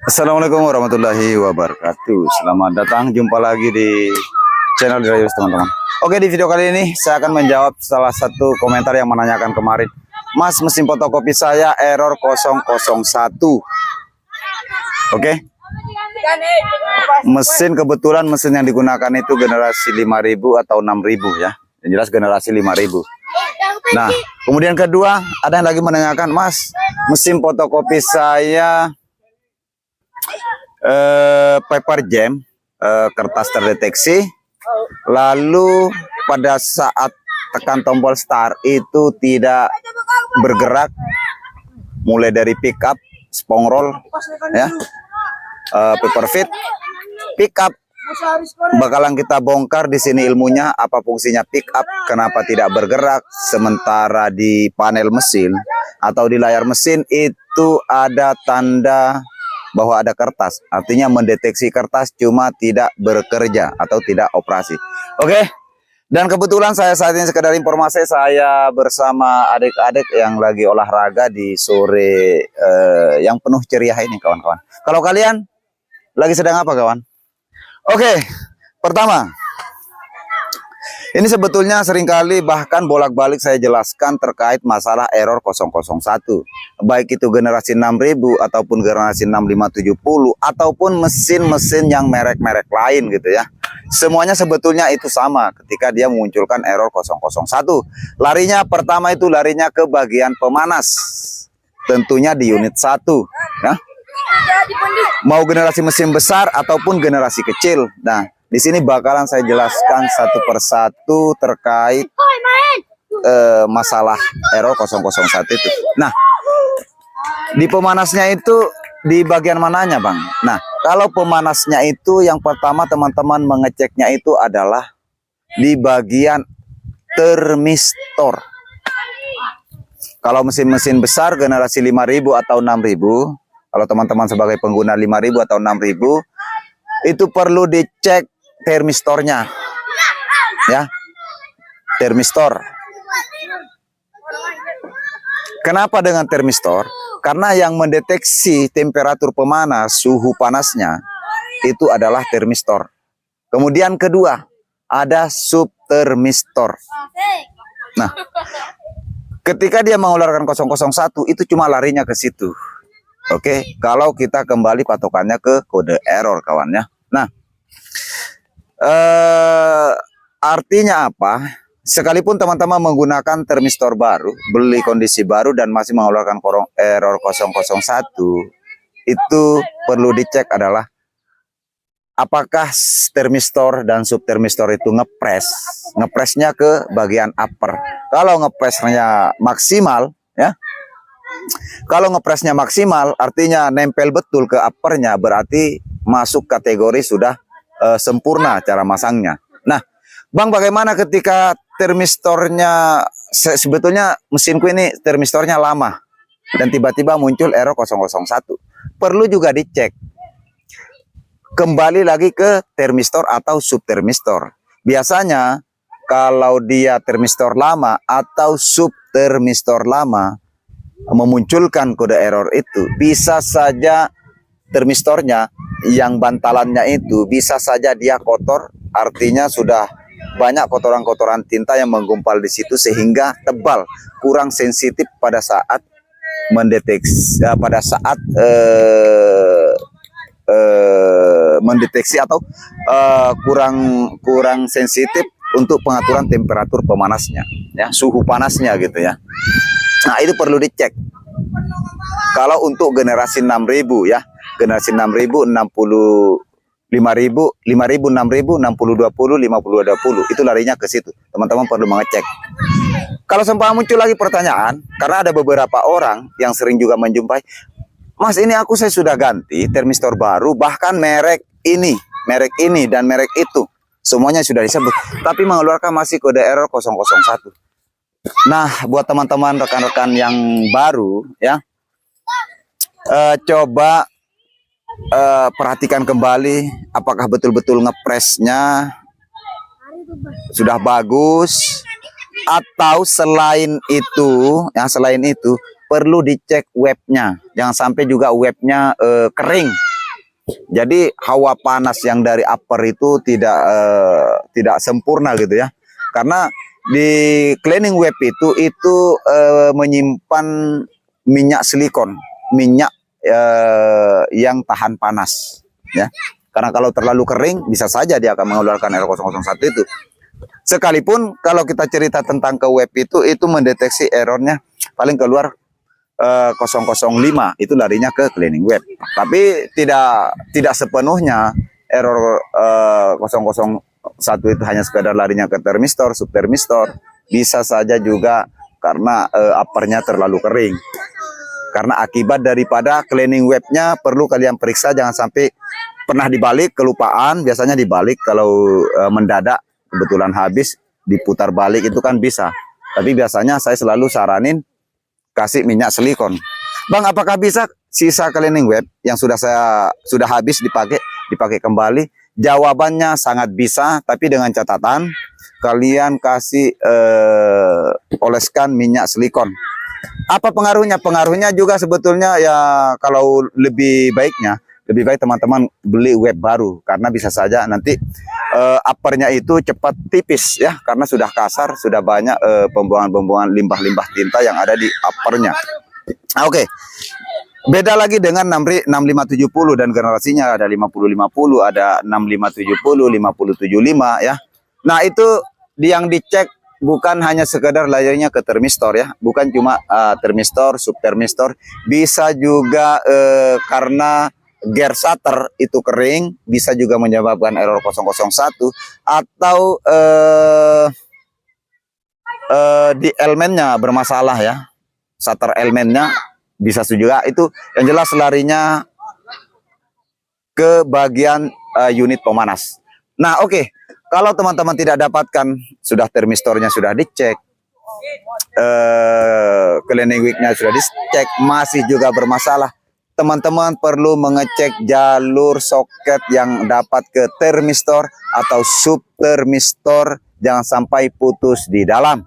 Assalamualaikum warahmatullahi wabarakatuh. Selamat datang, jumpa lagi di channel Dirayus teman-teman. Oke, di video kali ini saya akan menjawab salah satu komentar yang menanyakan kemarin, Mas, mesin fotokopi saya error 001. Oke, mesin kebetulan mesin yang digunakan itu generasi 5000 atau 6000 ya. Yang jelas generasi 5000. Nah, kemudian kedua, ada yang lagi menanyakan, Mas, mesin fotokopi saya paper jam, kertas terdeteksi, lalu pada saat tekan tombol start itu tidak bergerak, mulai dari pickup, spong roll, ya, paper feed, pickup. Bakalan kita bongkar di sini ilmunya apa fungsinya pickup, kenapa tidak bergerak, sementara di panel mesin atau di layar mesin itu ada tanda bahwa ada kertas, artinya mendeteksi kertas cuma tidak bekerja atau tidak operasi. Oke, dan kebetulan saya saat ini sekedar informasi, saya bersama adik-adik yang lagi olahraga di sore yang penuh ceria ini kawan-kawan. Kalau kalian lagi sedang apa kawan? Oke, pertama, ini sebetulnya seringkali bahkan bolak-balik saya jelaskan terkait masalah error 001. Baik itu generasi 6000 ataupun generasi 6570 ataupun mesin-mesin yang merek-merek lain gitu ya. Semuanya sebetulnya itu sama ketika dia memunculkan error 001. Larinya pertama itu larinya ke bagian pemanas. Tentunya di unit 1 ya. Mau generasi mesin besar ataupun generasi kecil. Nah, di sini bakalan saya jelaskan satu persatu terkait masalah error 001 itu. Nah, di pemanasnya itu di bagian mananya, Bang? Nah, kalau pemanasnya itu yang pertama teman-teman mengeceknya itu adalah di bagian termistor. Kalau mesin-mesin besar generasi 5000 atau 6000, kalau teman-teman sebagai pengguna 5000 atau 6000 itu perlu dicek termistornya ya, termistor. Kenapa dengan termistor? Karena yang mendeteksi temperatur pemanas, suhu panasnya itu adalah termistor. Kemudian kedua, ada subtermistor. Nah, ketika dia mengeluarkan 001 itu cuma larinya ke situ. Oke, kalau kita kembali patokannya ke kode error kawannya. Nah, artinya apa? Sekalipun teman-teman menggunakan termistor baru, beli kondisi baru dan masih mengeluarkan error 001, itu perlu dicek adalah apakah termistor dan subtermistor itu ngepresnya ke bagian upper. Kalau ngepresnya maksimal ya, kalau ngepresnya maksimal artinya nempel betul ke uppernya, berarti masuk kategori sudah sempurna cara masangnya. Nah, Bang, bagaimana ketika termistornya, sebetulnya mesinku ini termistornya lama dan tiba-tiba muncul error 001. Perlu juga dicek. Kembali lagi ke termistor atau subtermistor. Biasanya kalau dia termistor lama atau subtermistor lama memunculkan kode error itu, bisa saja termistornya yang bantalannya itu bisa saja dia kotor, artinya sudah banyak kotoran-kotoran tinta yang menggumpal di situ sehingga tebal, kurang sensitif pada saat mendeteksi, pada saat mendeteksi atau kurang sensitif untuk pengaturan temperatur pemanasnya, ya, suhu panasnya gitu ya. Nah, itu perlu dicek. Kalau untuk generasi 6000 ya, generasi 6000, 60, 5000, 6000, 6020, 5020 itu larinya ke situ. Teman-teman perlu mengecek. Kalau sempat muncul lagi pertanyaan, karena ada beberapa orang yang sering juga menjumpai, Mas, ini saya sudah ganti termistor baru, bahkan merek ini dan merek itu semuanya sudah disebut, tapi mengeluarkan masih kode error 001. Nah, buat teman-teman rekan-rekan yang baru ya, coba perhatikan kembali apakah betul-betul ngepresnya sudah bagus, atau selain itu perlu dicek webnya. Jangan sampai juga webnya kering. Jadi hawa panas yang dari upper itu tidak sempurna gitu ya. Karena di cleaning web itu menyimpan minyak silikon, minyak yang tahan panas ya. Karena kalau terlalu kering bisa saja dia akan mengeluarkan R001 itu. Sekalipun kalau kita cerita tentang ke web itu mendeteksi errornya paling keluar 005 itu larinya ke cleaning web. Tapi tidak sepenuhnya error 001 itu hanya sekedar larinya ke termistor, subtermistor. Bisa saja juga karena uppernya terlalu kering. Karena akibat daripada cleaning webnya perlu kalian periksa, jangan sampai pernah dibalik kelupaan. Biasanya dibalik kalau mendadak kebetulan habis diputar balik itu kan bisa. Tapi biasanya saya selalu saranin kasih minyak silikon. Bang, apakah bisa sisa cleaning web yang sudah habis dipakai kembali? Jawabannya sangat bisa, tapi dengan catatan kalian kasih oleskan minyak silikon. Apa pengaruhnya? Pengaruhnya juga sebetulnya ya kalau lebih baik teman-teman beli web baru, karena bisa saja nanti uppernya itu cepat tipis ya, karena sudah kasar, sudah banyak pembuangan limbah-limbah tinta yang ada di uppernya. Oke. Beda lagi dengan 6570 dan generasinya ada 5050, ada 6570, 5075 ya. Nah, itu yang dicek bukan hanya sekedar layarnya ke termistor ya, bukan cuma termistor, subtermistor, bisa juga karena gear shutter itu kering, bisa juga menyebabkan error 001, atau di elemennya bermasalah ya, shutter elemennya bisa juga. Itu yang jelas larinya ke bagian unit pemanas. Nah, oke. Kalau teman-teman tidak dapatkan, sudah termistornya sudah dicek, cleaning wig-nya sudah dicek, masih juga bermasalah, teman-teman perlu mengecek jalur soket yang dapat ke termistor atau subtermistor, jangan sampai putus di dalam.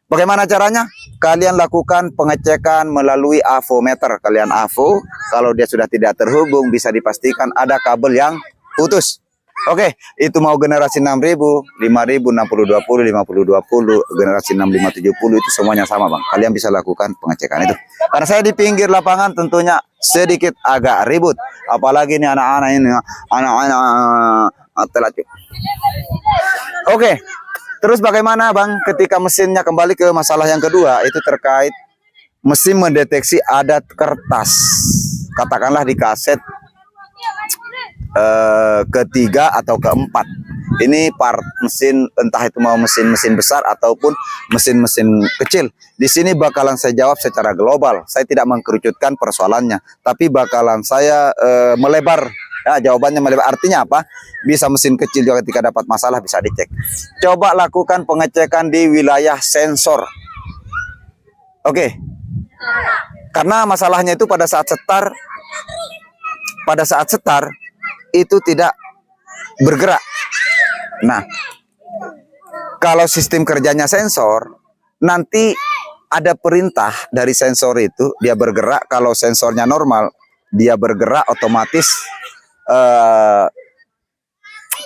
Bagaimana caranya? Kalian lakukan pengecekan melalui avometer. Kalian avo, kalau dia sudah tidak terhubung, bisa dipastikan ada kabel yang putus. Oke, itu mau generasi 6000, 5000, 6020, 5020, generasi 6570 itu semuanya sama, Bang. Kalian bisa lakukan pengecekan itu. Karena saya di pinggir lapangan tentunya sedikit agak ribut. Apalagi ini anak-anak ini, anak-anak telat. Oke. Terus bagaimana, Bang, ketika mesinnya kembali ke masalah yang kedua, itu terkait mesin mendeteksi ada kertas. Katakanlah di kaset ketiga atau keempat. Ini part mesin, entah itu mau mesin-mesin besar ataupun mesin-mesin kecil. Di sini bakalan saya jawab secara global. Saya tidak mengkerucutkan persoalannya, tapi bakalan saya melebar. Ya, jawabannya melebar. Artinya apa? Bisa mesin kecil juga ketika dapat masalah bisa dicek. Coba lakukan pengecekan di wilayah sensor. Oke. Karena masalahnya itu pada saat setar itu tidak bergerak. Nah, kalau sistem kerjanya sensor, nanti ada perintah dari sensor itu dia bergerak. Kalau sensornya normal, dia bergerak otomatis.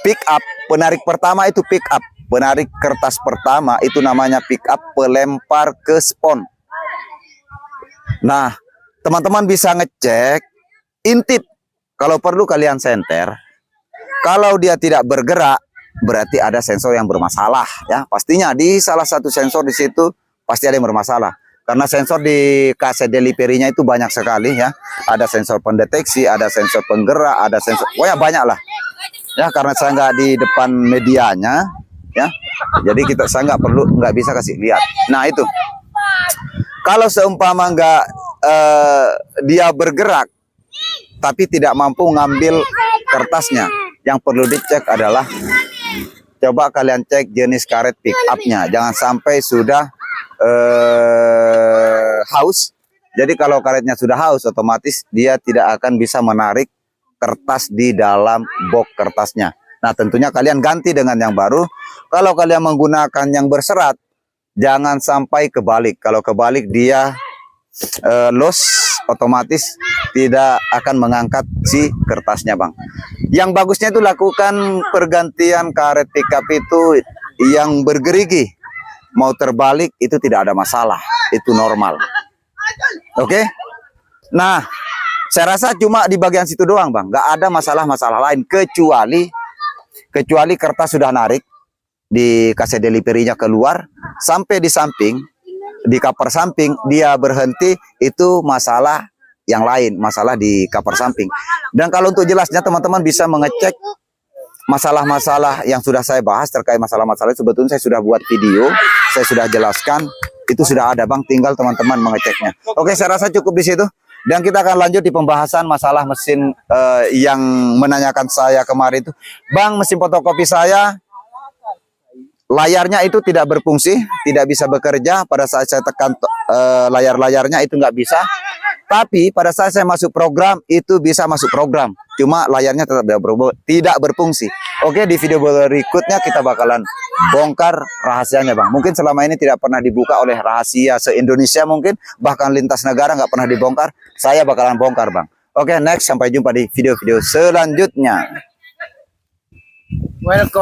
Pick up, penarik pertama itu pick up, penarik kertas pertama itu namanya pick up, pelempar ke spon. Nah, teman-teman bisa ngecek, intip, kalau perlu kalian senter. Kalau dia tidak bergerak, berarti ada sensor yang bermasalah ya. Pastinya di salah satu sensor di situ pasti ada yang bermasalah. Karena sensor di kaset delivery-nya itu banyak sekali ya. Ada sensor pendeteksi, ada sensor penggerak, ada sensor, banyak lah. Ya, karena saya nggak di depan medianya ya. Jadi saya nggak bisa kasih lihat. Nah, itu. Kalau seumpama dia bergerak tapi tidak mampu ngambil kertasnya, yang perlu dicek adalah coba kalian cek jenis karet pick up-nya. Jangan sampai sudah haus. Jadi kalau karetnya sudah haus, otomatis dia tidak akan bisa menarik kertas di dalam box kertasnya. Nah, tentunya kalian ganti dengan yang baru. Kalau kalian menggunakan yang berserat, jangan sampai kebalik. Kalau kebalik dia loss, otomatis tidak akan mengangkat si kertasnya bang. Yang bagusnya itu lakukan pergantian karet pickup itu yang bergerigi, mau terbalik itu tidak ada masalah, itu normal. Oke. Nah, saya rasa cuma di bagian situ doang bang, nggak ada masalah-masalah lain kecuali kertas sudah narik di kaset deliverynya keluar sampai di samping, di cover samping dia berhenti, itu masalah yang lain, masalah di cover samping. Dan kalau untuk jelasnya teman-teman bisa mengecek masalah-masalah yang sudah saya bahas terkait masalah-masalah, sebetulnya saya sudah buat video, saya sudah jelaskan, itu sudah ada bang, tinggal teman-teman mengeceknya. Oke, saya rasa cukup di situ. Dan kita akan lanjut di pembahasan masalah mesin yang menanyakan saya kemarin itu. Bang, mesin fotokopi saya layarnya itu tidak berfungsi, tidak bisa bekerja. Pada saat saya tekan layar-layarnya itu nggak bisa. Tapi pada saat saya masuk program itu bisa masuk program. Cuma layarnya tetap tidak berfungsi. Oke, di video berikutnya kita bakalan bongkar rahasianya bang. Mungkin selama ini tidak pernah dibuka oleh rahasia se-Indonesia, mungkin bahkan lintas negara nggak pernah dibongkar. Saya bakalan bongkar bang. Oke, next, sampai jumpa di video-video selanjutnya. Welcome.